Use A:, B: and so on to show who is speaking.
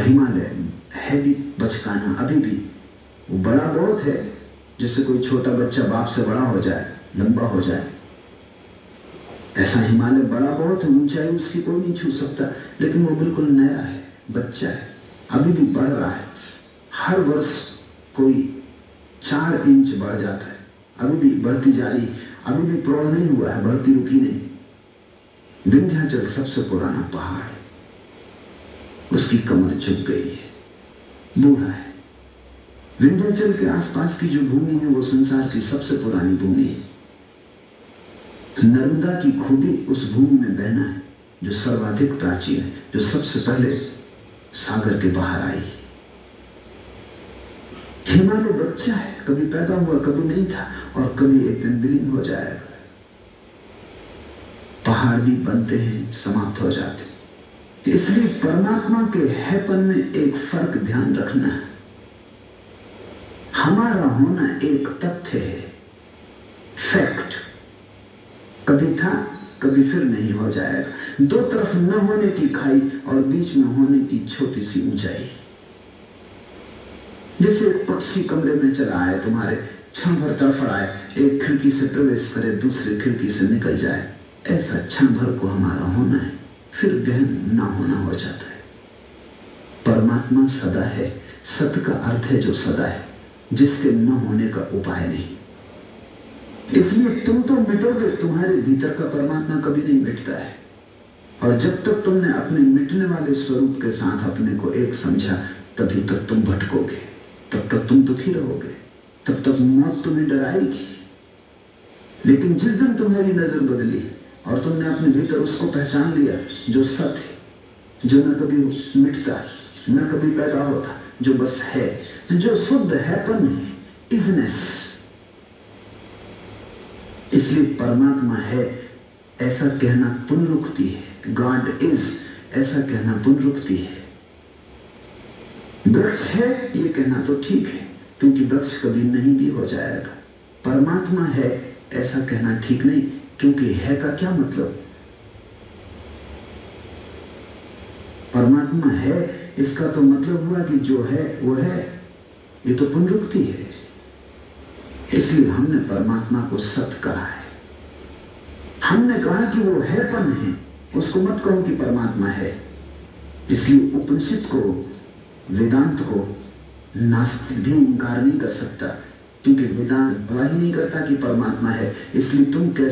A: और हिमालय है भी बचकाना अभी भी। वो बड़ा बहुत है, जैसे कोई छोटा बच्चा बाप से बड़ा हो जाए, लंबा हो जाए, ऐसा हिमालय बड़ा बहुत है। ऊंचाई उसकी कोई नहीं छू सकता, लेकिन वो बिल्कुल नया है, बच्चा है, अभी भी बढ़ रहा है। हर वर्ष कोई 4 इंच बढ़ जाता है, अभी भी बढ़ती जा रही, अभी भी प्रौढ़ नहीं हुआ है, बढ़ती रुकी नहीं। विंध्याचल सबसे पुराना पहाड़ है, उसकी कमर झुक गई है, बूढ़ा है। विंध्याचल के आसपास की जो भूमि है वो संसार की सबसे पुरानी भूमि है। नर्मदा की खूबी उस भूमि में बहना है जो सर्वाधिक प्राचीन है, जो सबसे पहले सागर के बाहर आई। हिमालय बच्चा है, कभी पैदा हुआ, कभी नहीं था, और कभी एक दिन विलीन हो जाएगा। पहाड़ भी बनते हैं, समाप्त हो जाते हैं। इसलिए परमात्मा के हैपन में एक फर्क ध्यान रखना है। हमारा होना एक तथ्य है, फैक्ट, कभी था, कभी फिर नहीं हो जाएगा। दो तरफ न होने की खाई और बीच में होने की छोटी सी ऊंचाई। जैसे एक पक्षी कमरे में चला आए, तुम्हारे क्षण भर तड़फड़ाए, एक खिड़की से प्रवेश करे, दूसरी खिड़की से निकल जाए, ऐसा क्षण भर को हमारा होना है, फिर गहन ना होना हो जाता है। परमात्मा सदा है, सत्य का अर्थ है जो सदा है, जिसके न होने का उपाय नहीं। इसलिए तुम तो मिटोगे, तुम्हारे भीतर का परमात्मा कभी नहीं मिटता है। और जब तक तुमने अपने मिटने वाले स्वरूप के साथ अपने को एक समझा, तभी तक तुम भटकोगे, तब तक तुम दुखी रहोगे, तब तक मौत तुम्हें डराएगी। लेकिन जिस दिन तुम्हारी नजर बदली और तुमने अपने भीतर उसको पहचान लिया जो सत्य है, जो न कभी मिटता, न कभी पैदा होता, जो बस है, जो शुद्ध हैपन है, इजनेस। इसलिए परमात्मा है ऐसा कहना पुनरुक्ति है, गॉड इज ऐसा कहना पुनरुक्ति है। वृक्ष है ये कहना तो ठीक है, क्योंकि वृक्ष कभी नहीं भी हो जाएगा। परमात्मा है ऐसा कहना ठीक नहीं, क्योंकि है का क्या मतलब? परमात्मा है इसका तो मतलब हुआ कि जो है वो है, ये तो पुनरुक्ति है। इसलिए हमने परमात्मा को सत्य कहा है। हमने कहा कि वो हैपन है, उसको मत कहो कि परमात्मा है। इसलिए उपनिषद को, वेदांत को नास्तिक भी इंकार नहीं कर सकता, क्योंकि वेदांत गवाही नहीं करता कि परमात्मा है। इसलिए तुम कैसे